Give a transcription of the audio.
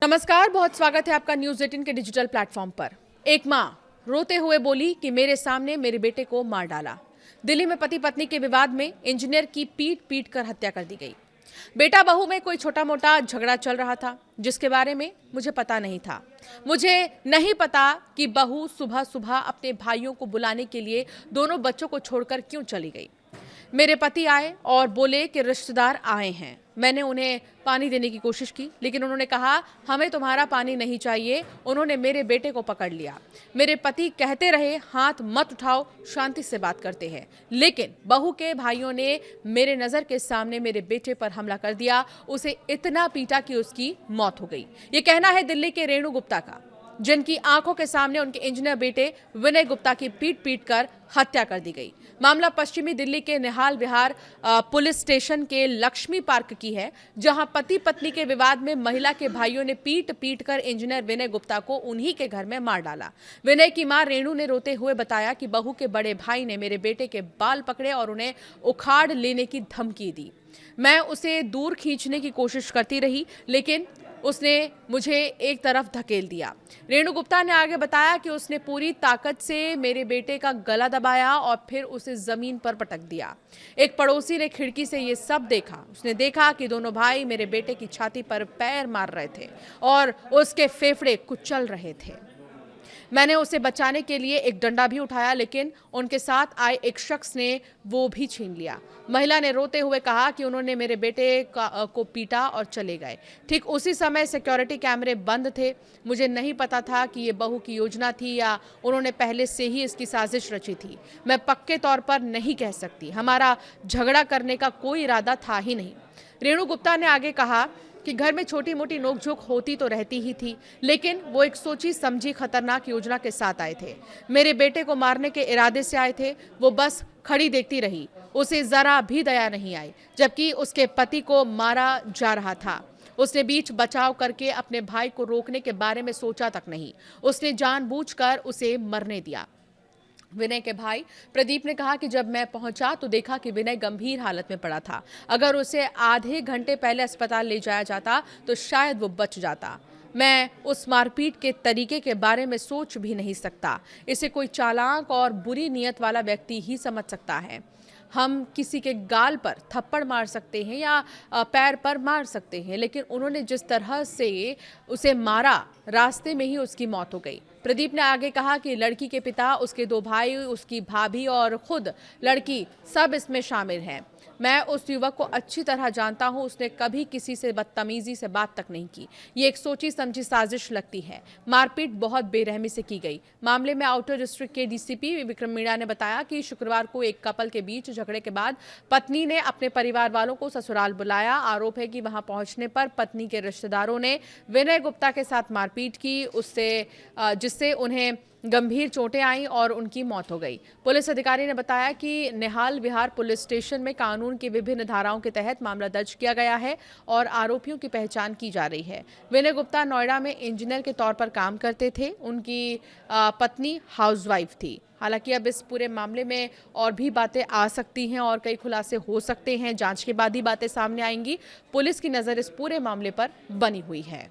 नमस्कार, बहुत स्वागत है आपका न्यूज 18 के डिजिटल प्लेटफॉर्म पर। एक मां रोते हुए बोली कि मेरे सामने मेरे बेटे को मार डाला। दिल्ली में पति पत्नी के विवाद में इंजीनियर की पीट पीट कर हत्या कर दी गई। बेटा बहू में कोई छोटा मोटा झगड़ा चल रहा था जिसके बारे में मुझे पता नहीं था। मुझे नहीं पता कि बहू सुबह सुबह अपने भाइयों को बुलाने के लिए दोनों बच्चों को छोड़कर क्यों चली गई। मेरे पति आए और बोले कि रिश्तेदार आए हैं। मैंने उन्हें पानी देने की कोशिश की, लेकिन उन्होंने कहा हमें तुम्हारा पानी नहीं चाहिए। उन्होंने मेरे बेटे को पकड़ लिया। मेरे पति कहते रहे हाथ मत उठाओ, शांति से बात करते हैं, लेकिन बहू के भाइयों ने मेरे नजर के सामने मेरे बेटे पर हमला कर दिया। उसे इतना पीटा कि उसकी मौत हो गई। ये कहना है दिल्ली के रेणु गुप्ता का, जिनकी आंखों के सामने उनके इंजीनियर बेटे विनय गुप्ता की पीट पीट कर हत्या कर दी गई। मामला पश्चिमी दिल्ली के निहाल विहार पुलिस स्टेशन के लक्ष्मी पार्क की है, जहां पति पत्नी के विवाद में महिला के भाइयों ने पीट पीट कर इंजीनियर विनय गुप्ता को उन्हीं के घर में मार डाला। विनय की मां रेणु ने रोते हुए बताया कि बहू के बड़े भाई ने मेरे बेटे के बाल पकड़े और उन्हें उखाड़ लेने की धमकी दी। मैं उसे दूर खींचने की कोशिश करती रही, लेकिन उसने मुझे एक तरफ धकेल दिया। रेणु गुप्ता ने आगे बताया कि उसने पूरी ताकत से मेरे बेटे का गला दबाया और फिर उसे जमीन पर पटक दिया। एक पड़ोसी ने खिड़की से ये सब देखा। उसने देखा कि दोनों भाई मेरे बेटे की छाती पर पैर मार रहे थे और उसके फेफड़े कुचल रहे थे। मैंने उसे बचाने के लिए एक डंडा भी उठाया, लेकिन उनके साथ आए एक शख्स ने वो भी छीन लिया। महिला ने रोते हुए कहा कि उन्होंने मेरे बेटे को पीटा और चले गए। ठीक उसी समय सिक्योरिटी कैमरे बंद थे। मुझे नहीं पता था कि ये बहू की योजना थी या उन्होंने पहले से ही इसकी साजिश रची थी। मैं पक्के तौर पर नहीं कह सकती। हमारा झगड़ा करने का कोई इरादा था ही नहीं। रेणु गुप्ता ने आगे कहा कि घर में छोटी मोटी नोकझोंक होती तो रहती ही थी, लेकिन वो एक सोची समझी खतरनाक योजना के साथ आए थे। मेरे बेटे को मारने के इरादे से आए थे। वो बस खड़ी देखती रही, उसे जरा भी दया नहीं आई, जबकि उसके पति को मारा जा रहा था। उसने बीच बचाव करके अपने भाई को रोकने के बारे में सोचा तक नहीं। उसने जानबूझकर उसे मरने दिया। विनय के भाई प्रदीप ने कहा कि जब मैं पहुंचा तो देखा कि विनय गंभीर हालत में पड़ा था। अगर उसे आधे घंटे पहले अस्पताल ले जाया जाता तो शायद वो बच जाता। मैं उस मारपीट के तरीके के बारे में सोच भी नहीं सकता। इसे कोई चालाक और बुरी नीयत वाला व्यक्ति ही समझ सकता है। हम किसी के गाल पर थप्पड़ मार सकते हैं या पैर पर मार सकते हैं, लेकिन उन्होंने जिस तरह से उसे मारा, रास्ते में ही उसकी मौत हो गई। प्रदीप ने आगे कहा कि लड़की के पिता, उसके दो भाई, उसकी भाभी और खुद लड़की सब इसमें शामिल हैं। मैं उस युवक को अच्छी तरह जानता हूं। उसने कभी किसी से बदतमीजी से बात तक नहीं की। ये एक सोची समझी साजिश लगती है। मारपीट बहुत बेरहमी से की गई। मामले में आउटर डिस्ट्रिक्ट के डीसीपी विक्रम मीणा ने बताया कि शुक्रवार को एक कपल के बीच झगड़े के बाद पत्नी ने अपने परिवार वालों को ससुराल बुलाया। आरोप है कि वहां पहुंचने पर पत्नी के रिश्तेदारों ने विनय गुप्ता के साथ मारपीट की, जिससे उन्हें गंभीर चोटें आईं और उनकी मौत हो गई। पुलिस अधिकारी ने बताया कि निहाल विहार पुलिस स्टेशन में कानून की विभिन्न धाराओं के तहत मामला दर्ज किया गया है और आरोपियों की पहचान की जा रही है। विनय गुप्ता नोएडा में इंजीनियर के तौर पर काम करते थे। उनकी पत्नी हाउसवाइफ थी। हालांकि अब इस पूरे मामले में और भी बातें आ सकती हैं और कई खुलासे हो सकते हैं। जांच के बाद ही बातें सामने आएंगी। पुलिस की नज़र इस पूरे मामले पर बनी हुई है।